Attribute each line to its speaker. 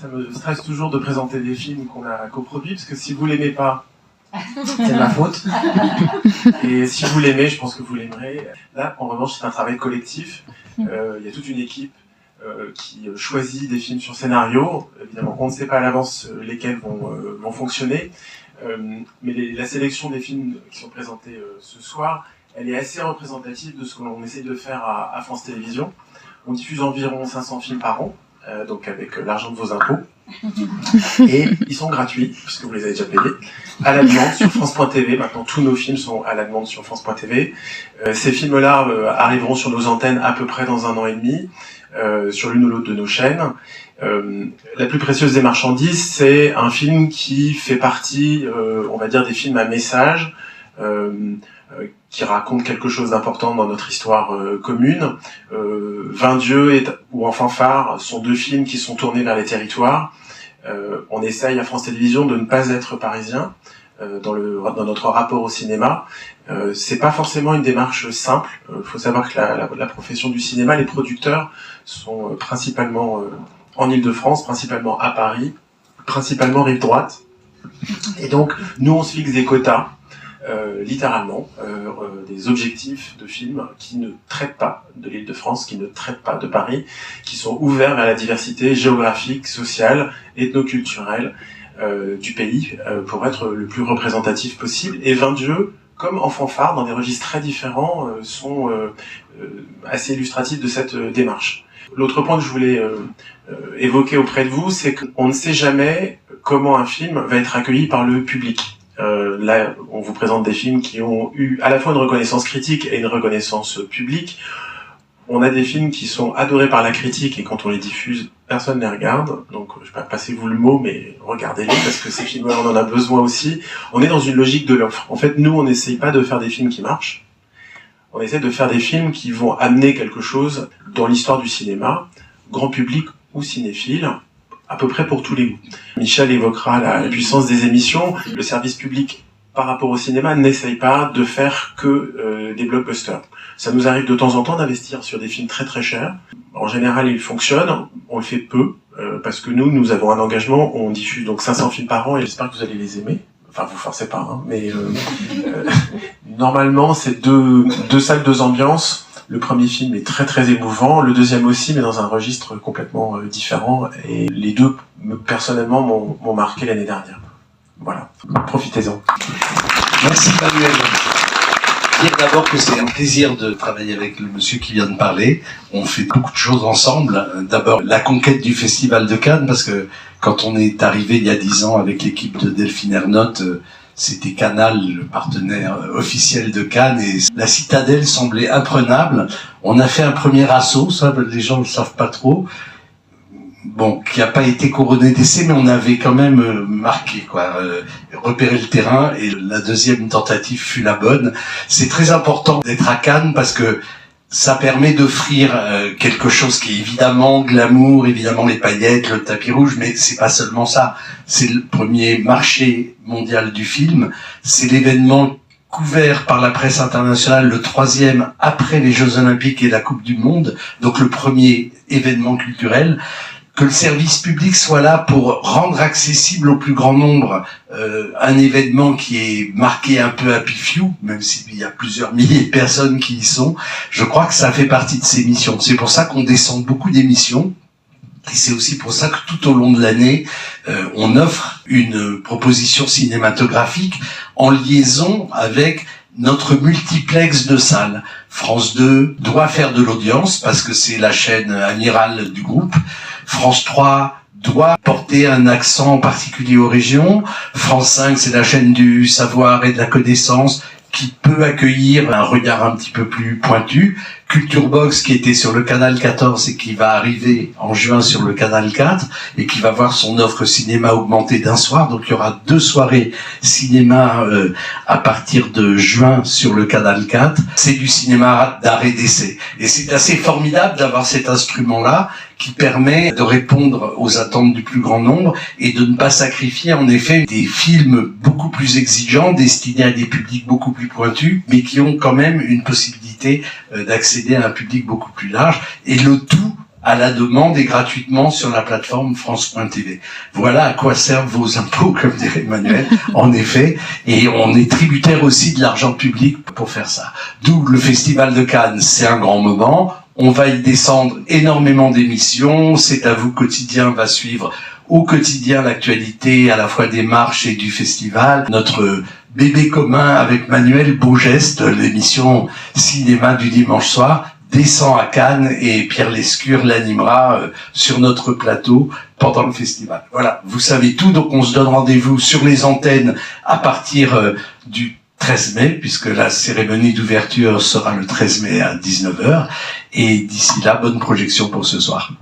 Speaker 1: Ça me stresse toujours de présenter des films qu'on a coproduits, parce que si vous l'aimez pas, c'est ma faute. Et si vous l'aimez, je pense que vous l'aimerez. Là, en revanche, c'est un travail collectif. Il y a toute une équipe qui choisit des films sur scénario. Évidemment, on ne sait pas à l'avance lesquels vont fonctionner. Mais la sélection des films qui sont présentés ce soir, elle est assez représentative de ce que l'on essaie de faire à France Télévisions. On diffuse environ 500 films par an, donc avec l'argent de vos impôts. Et ils sont gratuits, puisque vous les avez déjà payés, à la demande sur France.tv. Maintenant, tous nos films sont à la demande sur France.tv. Ces films-là arriveront sur nos antennes à peu près dans 1 an et demi, sur l'une ou l'autre de nos chaînes. La plus précieuse des marchandises, c'est un film qui fait partie, on va dire, des films à message, qui racontent quelque chose d'important dans notre histoire commune. 20 dieux ou En fanfare sont 2 films qui sont tournés vers les territoires. On essaye à France Télévisions de ne pas être parisien dans notre rapport au cinéma. C'est pas forcément une démarche simple. Faut savoir que la profession du cinéma, les producteurs sont principalement en Île-de-France, principalement à Paris, principalement rive droite. Et donc, nous, on se fixe des quotas, littéralement, des objectifs de films qui ne traitent pas de l'Île-de-France, qui ne traitent pas de Paris, qui sont ouverts vers la diversité géographique, sociale, ethnoculturelle du pays, pour être le plus représentatif possible. Et 20 dieux, comme En fanfare, dans des registres très différents, sont assez illustratifs de cette démarche. L'autre point que je voulais évoquer auprès de vous, c'est qu'on ne sait jamais comment un film va être accueilli par le public. Là, on vous présente des films qui ont eu à la fois une reconnaissance critique et une reconnaissance publique. On a des films qui sont adorés par la critique et quand on les diffuse, personne ne les regarde. Donc, je vais pas passer vous le mot, mais regardez-les parce que ces films-là, on en a besoin aussi. On est dans une logique de l'offre. En fait, nous, on n'essaye pas de faire des films qui marchent. On essaie de faire des films qui vont amener quelque chose dans l'histoire du cinéma, grand public ou cinéphile, à peu près pour tous les goûts. Michel évoquera la puissance des émissions. Le service public, par rapport au cinéma, n'essaye pas de faire que des blockbusters. Ça nous arrive de temps en temps d'investir sur des films très très chers. En général, ils fonctionnent. On le fait peu, parce que nous avons un engagement. On diffuse donc 500 films par an et j'espère que vous allez les aimer. Enfin, vous forcez pas, hein, mais normalement, c'est deux salles, 2 ambiances. Le premier film est très très émouvant, le deuxième aussi, mais dans un registre complètement différent. Et les deux, personnellement, m'ont marqué l'année dernière. Voilà, profitez-en.
Speaker 2: Merci Manuel. Dire d'abord que c'est un plaisir de travailler avec le monsieur qui vient de parler. On fait beaucoup de choses ensemble. D'abord, la conquête du Festival de Cannes, parce que quand on est arrivé il y a 10 ans avec l'équipe de Delphine Ernotte, c'était Canal, le partenaire officiel de Cannes, et la citadelle semblait imprenable. On a fait un premier assaut, ça les gens ne le savent pas trop, bon, qui n'a pas été couronné d'essai, mais on avait quand même marqué, repéré le terrain, et la deuxième tentative fut la bonne. C'est très important d'être à Cannes parce que ça permet d'offrir quelque chose qui est évidemment glamour, évidemment les paillettes, le tapis rouge, mais c'est pas seulement ça. C'est le premier marché mondial du film. C'est l'événement couvert par la presse internationale, le 3e après les Jeux Olympiques et la Coupe du Monde, donc le premier événement culturel. Que le service public soit là pour rendre accessible au plus grand nombre un événement qui est marqué un peu happy few, même s'il y a plusieurs milliers de personnes qui y sont, je crois que ça fait partie de ces missions. C'est pour ça qu'on descend beaucoup d'émissions, et c'est aussi pour ça que tout au long de l'année, on offre une proposition cinématographique en liaison avec notre multiplex de salles. France 2 doit faire de l'audience parce que c'est la chaîne amirale du groupe. France 3 doit porter un accent particulier aux régions. France 5, c'est la chaîne du savoir et de la connaissance qui peut accueillir un regard un petit peu plus pointu. Culture Box qui était sur le canal 14 et qui va arriver en juin sur le canal 4 et qui va voir son offre cinéma augmenter d'un soir. Donc il y aura 2 soirées cinéma à partir de juin sur le canal 4. C'est du cinéma d'art et d'essai. Et c'est assez formidable d'avoir cet instrument-là qui permet de répondre aux attentes du plus grand nombre et de ne pas sacrifier en effet des films beaucoup plus exigeants, destinés à des publics beaucoup plus pointus, mais qui ont quand même une possibilité d'accéder à un public beaucoup plus large, et le tout à la demande et gratuitement sur la plateforme France.tv. Voilà à quoi servent vos impôts, comme dirait Emmanuel, en effet. Et on est tributaire aussi de l'argent public pour faire ça. D'où le Festival de Cannes, c'est un grand moment. On va y descendre énormément d'émissions. C'est à vous quotidien va suivre au quotidien l'actualité à la fois des marches et du festival. Notre bébé commun avec Manuel Beaugeste, l'émission cinéma du dimanche soir, descend à Cannes et Pierre Lescure l'animera sur notre plateau pendant le festival. Voilà, vous savez tout, donc on se donne rendez-vous sur les antennes à partir du 13 mai, puisque la cérémonie d'ouverture sera le 13 mai à 19h. Et d'ici là, bonne projection pour ce soir.